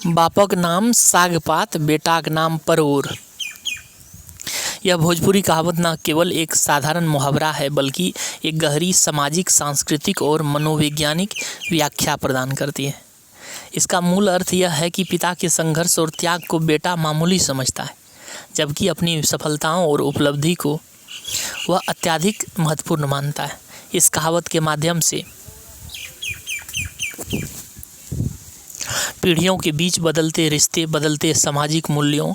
बापक नाम साग पात, बेटाक नाम परोर। यह भोजपुरी कहावत न केवल एक साधारण मुहावरा है बल्कि एक गहरी सामाजिक, सांस्कृतिक और मनोवैज्ञानिक व्याख्या प्रदान करती है। इसका मूल अर्थ यह है कि पिता के संघर्ष और त्याग को बेटा मामूली समझता है, जबकि अपनी सफलताओं और उपलब्धि को वह अत्यधिक महत्वपूर्ण मानता है। इस कहावत के माध्यम से पीढ़ियों के बीच बदलते रिश्ते, बदलते सामाजिक मूल्यों,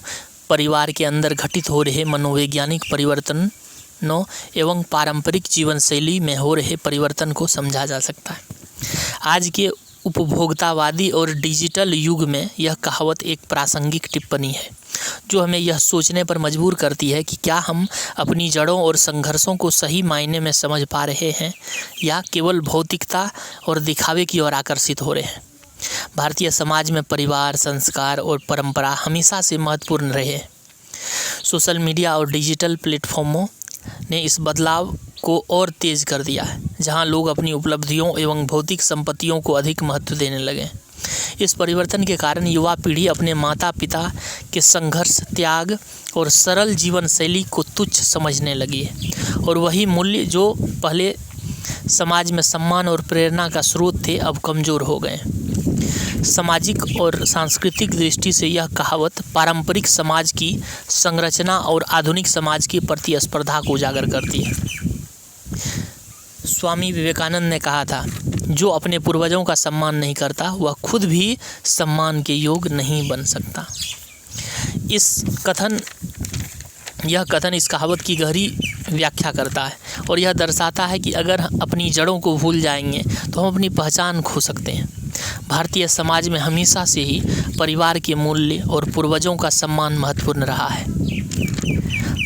परिवार के अंदर घटित हो रहे मनोवैज्ञानिक परिवर्तनों एवं पारंपरिक जीवन शैली में हो रहे परिवर्तन को समझा जा सकता है। आज के उपभोक्तावादी और डिजिटल युग में यह कहावत एक प्रासंगिक टिप्पणी है जो हमें यह सोचने पर मजबूर करती है कि क्या हम अपनी जड़ों और संघर्षों को सही मायने में समझ पा रहे हैं या केवल भौतिकता और दिखावे की ओर आकर्षित हो रहे हैं। भारतीय समाज में परिवार, संस्कार और परंपरा हमेशा से महत्वपूर्ण रहे हैं। सोशल मीडिया और डिजिटल प्लेटफॉर्मों ने इस बदलाव को और तेज कर दिया है, जहां लोग अपनी उपलब्धियों एवं भौतिक संपत्तियों को अधिक महत्व देने लगे। इस परिवर्तन के कारण युवा पीढ़ी अपने माता पिता के संघर्ष, त्याग और सरल जीवन शैली को तुच्छ समझने लगी है और वही मूल्य जो पहले समाज में सम्मान और प्रेरणा का स्रोत थे, अब कमज़ोर हो गए। सामाजिक और सांस्कृतिक दृष्टि से यह कहावत पारंपरिक समाज की संरचना और आधुनिक समाज की प्रतिस्पर्धा को उजागर करती है। स्वामी विवेकानंद ने कहा था, जो अपने पूर्वजों का सम्मान नहीं करता वह खुद भी सम्मान के योग्य नहीं बन सकता। यह कथन इस कहावत की गहरी व्याख्या करता है और यह दर्शाता है कि अगर अपनी जड़ों को भूल जाएंगे तो हम अपनी पहचान खो सकते हैं। भारतीय समाज में हमेशा से ही परिवार के मूल्य और पूर्वजों का सम्मान महत्वपूर्ण रहा है।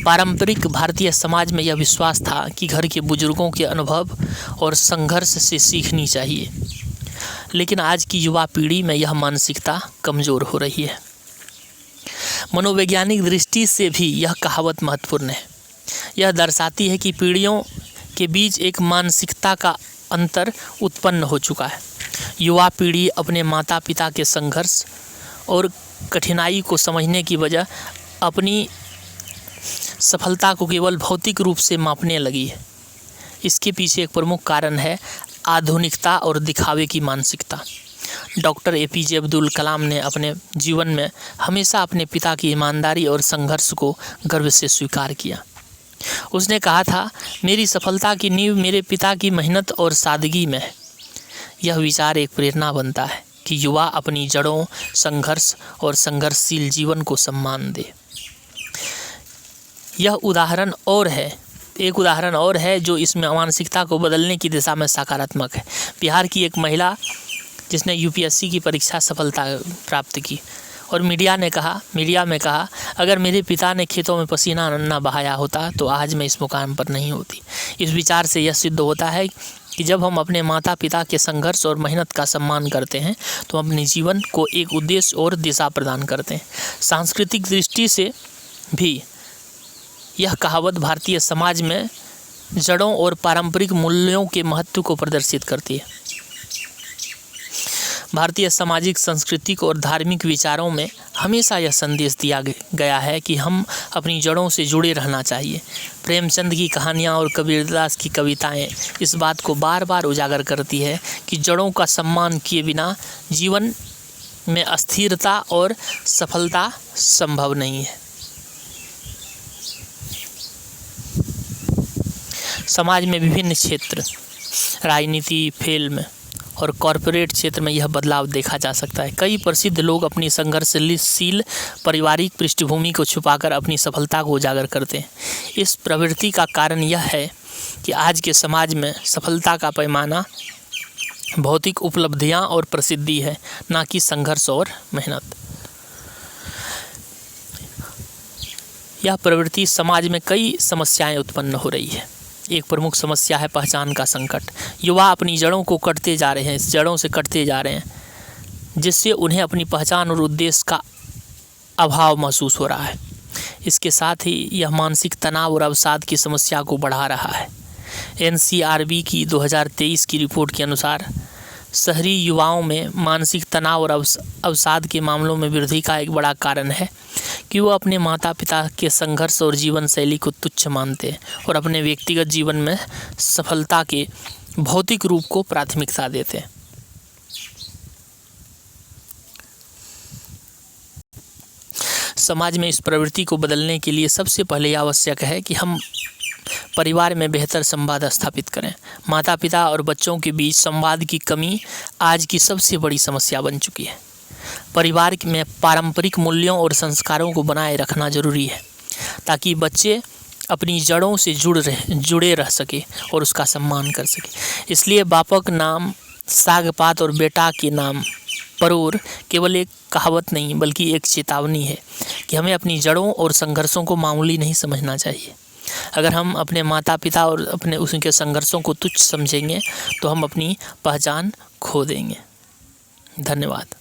पारंपरिक भारतीय समाज में यह विश्वास था कि घर के बुजुर्गों के अनुभव और संघर्ष से सीखनी चाहिए, लेकिन आज की युवा पीढ़ी में यह मानसिकता कमज़ोर हो रही है। मनोवैज्ञानिक दृष्टि से भी यह कहावत महत्वपूर्ण है। यह दर्शाती है कि पीढ़ियों के बीच एक मानसिकता का अंतर उत्पन्न हो चुका है। युवा पीढ़ी अपने माता पिता के संघर्ष और कठिनाई को समझने की बजाय अपनी सफलता को केवल भौतिक रूप से मापने लगी है। इसके पीछे एक प्रमुख कारण है आधुनिकता और दिखावे की मानसिकता। डॉक्टर APJ अब्दुल कलाम ने अपने जीवन में हमेशा अपने पिता की ईमानदारी और संघर्ष को गर्व से स्वीकार किया। उसने कहा था, मेरी सफलता की नींव मेरे पिता की मेहनत और सादगी में है। यह विचार एक प्रेरणा बनता है कि युवा अपनी जड़ों, संघर्ष और संघर्षशील जीवन को सम्मान दे। एक उदाहरण और है जो इसमें मानसिकता को बदलने की दिशा में सकारात्मक है। बिहार की एक महिला जिसने UPSC की परीक्षा सफलता प्राप्त की और मीडिया में कहा, अगर मेरे पिता ने खेतों में पसीना न बहाया होता तो आज मैं इस मुकाम पर नहीं होती। इस विचार से यह सिद्ध होता है कि जब हम अपने माता पिता के संघर्ष और मेहनत का सम्मान करते हैं तो हम अपने जीवन को एक उद्देश्य और दिशा प्रदान करते हैं। सांस्कृतिक दृष्टि से भी यह कहावत भारतीय समाज में जड़ों और पारंपरिक मूल्यों के महत्व को प्रदर्शित करती है। भारतीय सामाजिक, सांस्कृतिक और धार्मिक विचारों में हमेशा यह संदेश दिया गया है कि हम अपनी जड़ों से जुड़े रहना चाहिए। प्रेमचंद की कहानियाँ और कबीरदास की कविताएं इस बात को बार बार उजागर करती है कि जड़ों का सम्मान किए बिना जीवन में स्थिरता और सफलता संभव नहीं है। समाज में विभिन्न क्षेत्र, राजनीति, फिल्म और कॉरपोरेट क्षेत्र में यह बदलाव देखा जा सकता है। कई प्रसिद्ध लोग अपनी संघर्षशील पारिवारिक पृष्ठभूमि को छुपाकर अपनी सफलता को उजागर करते हैं। इस प्रवृत्ति का कारण यह है कि आज के समाज में सफलता का पैमाना भौतिक उपलब्धियां और प्रसिद्धि है, न कि संघर्ष और मेहनत। यह प्रवृत्ति समाज में कई समस्याएं उत्पन्न हो रही है। एक प्रमुख समस्या है पहचान का संकट। युवा अपनी जड़ों से कटते जा रहे हैं, जिससे उन्हें अपनी पहचान और उद्देश्य का अभाव महसूस हो रहा है। इसके साथ ही यह मानसिक तनाव और अवसाद की समस्या को बढ़ा रहा है। NCRB की 2023 की रिपोर्ट के अनुसार शहरी युवाओं में मानसिक तनाव और अवसाद के मामलों में वृद्धि का एक बड़ा कारण है कि वो अपने माता पिता के संघर्ष और जीवन शैली को तुच्छ मानते हैं और अपने व्यक्तिगत जीवन में सफलता के भौतिक रूप को प्राथमिकता देते हैं। समाज में इस प्रवृत्ति को बदलने के लिए सबसे पहले आवश्यक है कि हम परिवार में बेहतर संवाद स्थापित करें। माता पिता और बच्चों के बीच संवाद की कमी आज की सबसे बड़ी समस्या बन चुकी है। परिवार में पारंपरिक मूल्यों और संस्कारों को बनाए रखना जरूरी है ताकि बच्चे अपनी जड़ों से जुड़े रह सके और उसका सम्मान कर सके। इसलिए बापक नाम साग पात और बेटा के नाम परोर केवल एक कहावत नहीं बल्कि एक चेतावनी है कि हमें अपनी जड़ों और संघर्षों को मामूली नहीं समझना चाहिए। अगर हम अपने माता पिता और अपने उनके संघर्षों को तुच्छ समझेंगे तो हम अपनी पहचान खो देंगे। धन्यवाद।